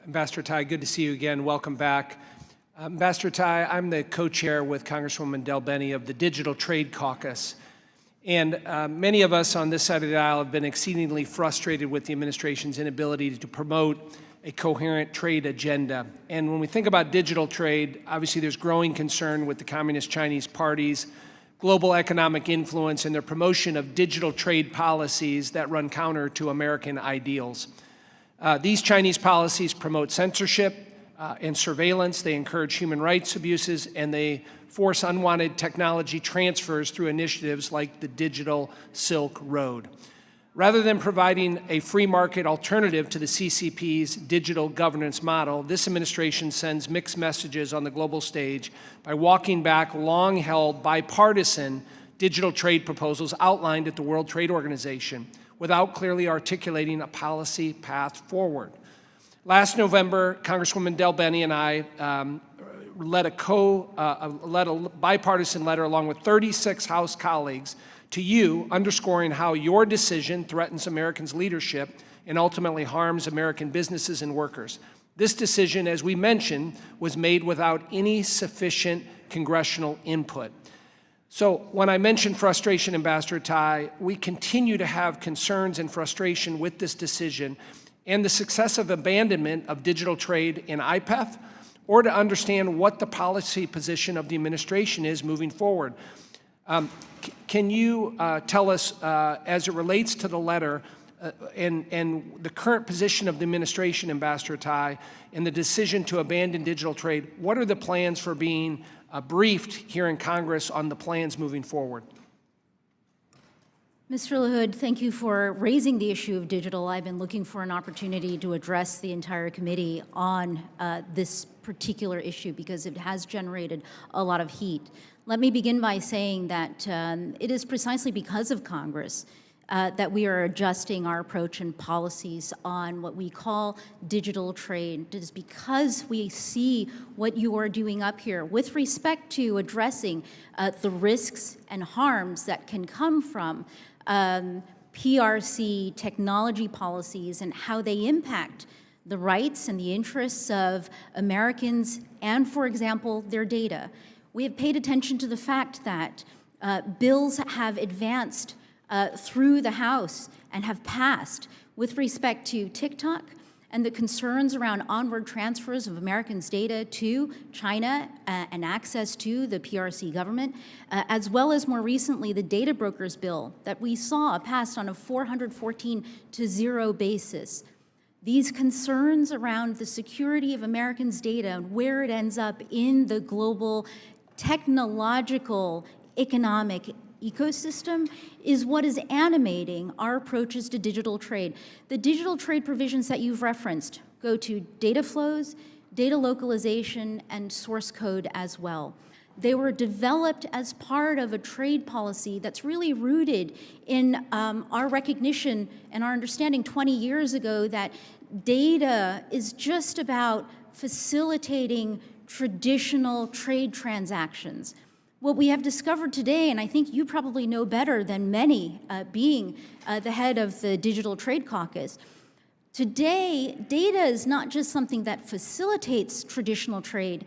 Ambassador Tai, good to see you again. Welcome back. Ambassador Tai, I'm the co-chair with Congresswoman Del Bene of the Digital Trade Caucus. And many of us on this side of the aisle have been exceedingly frustrated with the administration's inability to promote a coherent trade agenda. And when we think about digital trade, obviously there's growing concern with the Communist Chinese parties, global economic influence, and their promotion of digital trade policies that run counter to American ideals. These Chinese policies promote censorship and surveillance. They encourage human rights abuses, and they force unwanted technology transfers through initiatives like the Digital Silk Road. Rather than providing a free market alternative to the CCP's digital governance model, this administration sends mixed messages on the global stage by walking back long-held bipartisan digital trade proposals outlined at the World Trade Organization without clearly articulating a policy path forward. Last November, Congresswoman Del Bene and I led a bipartisan letter along with 36 House colleagues to you, underscoring how your decision threatens Americans' leadership and ultimately harms American businesses and workers. This decision, as we mentioned, was made without any sufficient congressional input. So when I mentioned frustration, Ambassador Tai, we continue to have concerns and frustration with this decision and the successive abandonment of digital trade in IPEF, or to understand what the policy position of the administration is moving forward. Can you tell us, as it relates to the letter and the current position of the administration, Ambassador Tai, and the decision to abandon digital trade, what are the plans for being briefed here in Congress on the plans moving forward? Mr. LaHood, thank you for raising the issue of digital. I've been looking for an opportunity to address the entire committee on this particular issue because it has generated a lot of heat. Let me begin by saying that it is precisely because of Congress that we are adjusting our approach and policies on what we call digital trade. It is because we see what you are doing up here with respect to addressing the risks and harms that can come from PRC technology policies and how they impact the rights and the interests of Americans and, for example, their data. We have paid attention to the fact that bills have advanced through the House and have passed with respect to TikTok and the concerns around onward transfers of Americans' data to China and access to the PRC government, as well as more recently the data brokers bill that we saw passed on a 414-0 basis. These concerns around the security of Americans' data and where it ends up in the global technological economic ecosystem is what is animating our approaches to digital trade. The digital trade provisions that you've referenced go to data flows, data localization, and source code as well. They were developed as part of a trade policy that's really rooted in our recognition and our understanding 20 years ago that data is just about facilitating traditional trade transactions. What we have discovered today, and I think you probably know better than many, being the head of the Digital Trade Caucus, today, data is not just something that facilitates traditional trade.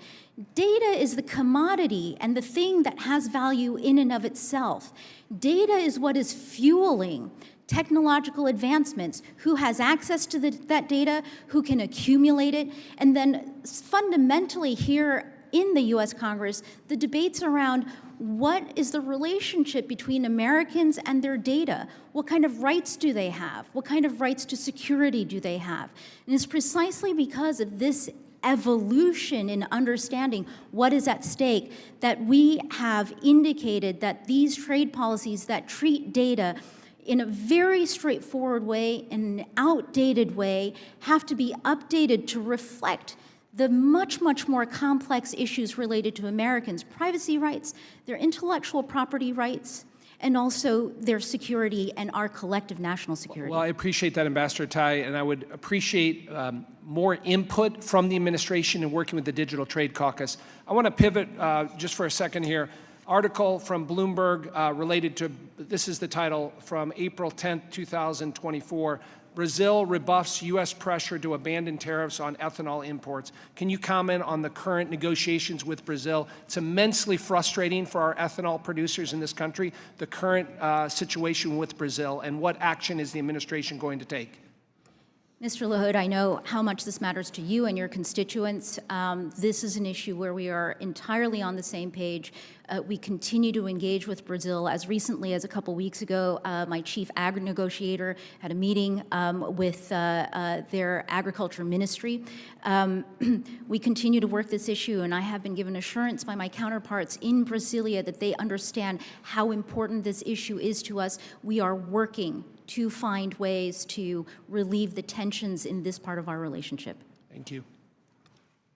Data is the commodity and the thing that has value in and of itself. Data is what is fueling technological advancements, who has access to that data, who can accumulate it, and then fundamentally here in the US Congress, the debates around what is the relationship between Americans and their data? What kind of rights do they have? What kind of rights to security do they have? And it's precisely because of this evolution in understanding what is at stake that we have indicated that these trade policies that treat data in a very straightforward way, in an outdated way, have to be updated to reflect the much, much more complex issues related to Americans' privacy rights, their intellectual property rights, and also their security and our collective national security. Well, I appreciate that, Ambassador Tai, and I would appreciate more input from the administration in working with the Digital Trade Caucus. I want to pivot just for a second here. Article from Bloomberg related to, this is the title, from April 10th, 2024, Brazil rebuffs U.S. pressure to abandon tariffs on ethanol imports. Can you comment on the current negotiations with Brazil? It's immensely frustrating for our ethanol producers in this country, the current situation with Brazil, and what action is the administration going to take? Mr. LaHood, I know how much this matters to you and your constituents. This is an issue where we are entirely on the same page. We continue to engage with Brazil. As recently as a couple weeks ago, my chief agri negotiator had a meeting with their agriculture ministry. We continue to work this issue, and I have been given assurance by my counterparts in Brasilia that they understand how important this issue is to us. We are working to find ways to relieve the tensions in this part of our relationship. Thank you.